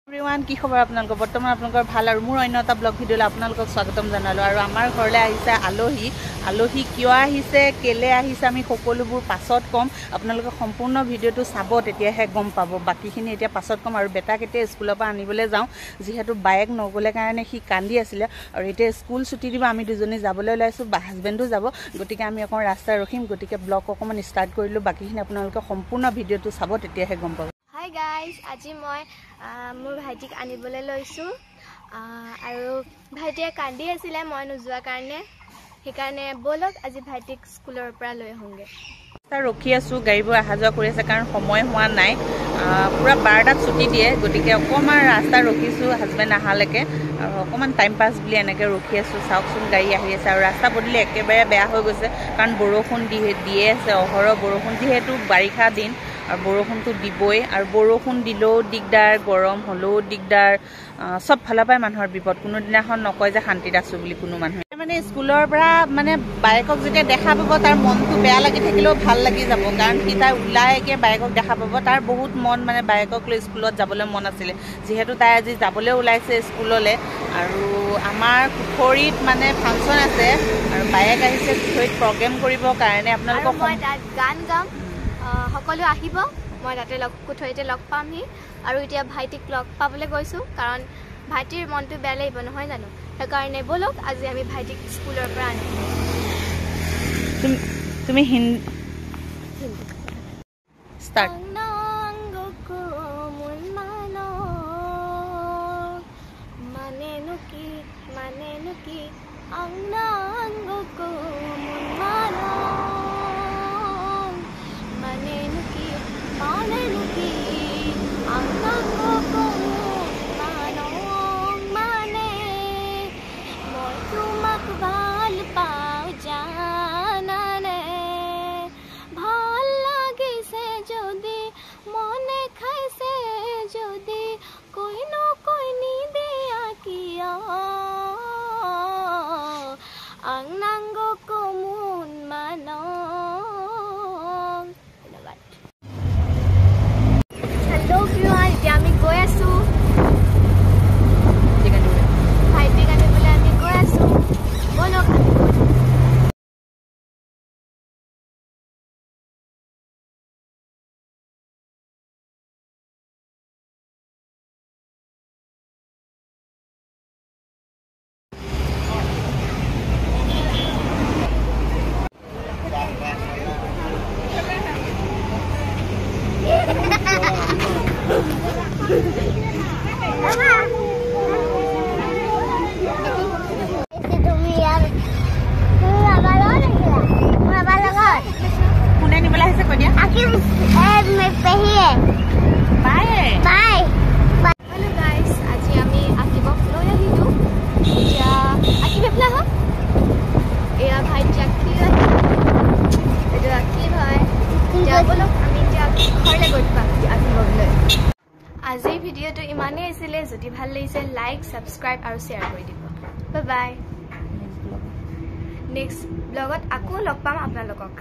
everyone কি খবৰ আপোনালোকৰ বৰ্তমান আপোনালোকৰ ভাল আৰু মোৰ অন্য এটা ব্লগ ভিডিঅ'লৈ আপোনালোকক স্বাগতম জনালোঁ আৰু আমাৰ ঘৰলৈ আহিছে আলহী কিয় আহিছে কেলে আহিছে আমি সকলোবোৰ পাছত ক'ম আপোনালোকে সম্পূৰ্ণ ভিডিঅ'টো চাব তেতিয়াহে গম পাব বাকীখিনি এতিয়া পাছত ক'ম আৰু বেটাক এতিয়া স্কুলৰ পৰা আনিবলৈ যাওঁ যিহেতু বাইক নগ'লে কাৰণে সি কান্দি আছিলে আৰু এতিয়া স্কুল ছুটি দিব আমি দুজনী যাবলৈ ওলাইছোঁ হাজবেণ্ডো যাব গতিকে আমি অকণ ৰাস্তাত ৰখিম গতিকে ব্লগ অকণমান ষ্টাৰ্ট কৰিলোঁ বাকীখিনি আপোনালোকে সম্পূৰ্ণ ভিডিঅ'টো চাব তেতিয়াহে গম পাব Hi guys, আজি মই মোৰ ভাইটিক আনিবলৈ লৈছোঁ আৰু ভাইটিয়ে কান্দি আছিলে মই নোযোৱা কাৰণে সেইকাৰণে বলক আজি ভাইটিক স্কুলৰ পৰা লৈ আহোঁগে ৰখি আছোঁ গাড়ীবোৰ অহা যোৱা কৰি আছে কাৰণ সময় হোৱা নাই পুৰা 12টাত ছুটি দিয়ে গতিকে অকণমান ৰাস্তাত ৰখিছোঁ হাজবেণ্ড অহালৈকে আৰু অকণমান টাইম পাছ বুলি এনেকৈ ৰখি আছোঁ চাওকচোন গাড়ী আহি আছে আৰু ৰাস্তা পদূলি একেবাৰে বেয়া হৈ গৈছে কাৰণ বৰষুণ দিয়ে আছে অহৰহ বৰষুণ যিহেতু বাৰিষা দিন আৰু বৰষুণটো দিবই আৰু বৰষুণ দিলেও দিগদাৰ গৰম হ'লেও দিগদাৰ সব ফালৰ পৰাই মানুহৰ বিপদ কোনো দিনাখন নকয় যে শান্তিত আছোঁ বুলি কোনো মানুহে মানে স্কুলৰ পৰা মানে বাইকক যেতিয়া দেখা পাব তাৰ মনটো বেয়া লাগি থাকিলেও ভাল লাগি যাব কাৰণ সি তাই ওলাইকে বাইকক দেখা পাব তাৰ বহুত মন মানে বাইকক লৈ স্কুলত যাবলৈ মন আছিলে যিহেতু তাই আজি যাবলৈ ওলাইছে স্কুললৈ আৰু আমাৰ কুঠৰিত মানে ফাংচন আছে আৰু বাইক আহিছে কুঠৰিত প্ৰগ্ৰেম কৰিবৰ কাৰণে আপোনালোকক মই তাত গান গাম সকলো আহিব মই তাতে কুঠৰিতে লগ পামহি আৰু এতিয়া ভাইটিক লগ পাবলৈ গৈছোঁ কাৰণ ভাইটিৰ মনটো বেয়া লাগিব নহয় জানো সেইকাৰণে বলক আজি আমি ভাইটিক স্কুলৰ পৰা আনিম তুমি ষ্টাৰ্ট কোনে নিবলৈ আহিছে কৈ দিয়া হেল্ল' গাইজ আজি আমি আকিবক লৈ আহিলোঁ এতিয়া আকিব এফালে আহক এয়া ভাইটি আকিব এইটো আকিব হয় এতিয়া বলক আমি এতিয়া ঘৰলৈ গৈ পাম আকিবক লৈ আজিৰ ভিডিঅ'টো ইমানেই আছিলে যদি ভাল লাগিছে লাইক ছাবস্ক্ৰাইব আৰু শ্বেয়াৰ কৰি দিব বাই বাই নেক্সট ব্লগত আকৌ লগ পাম আপোনালোকক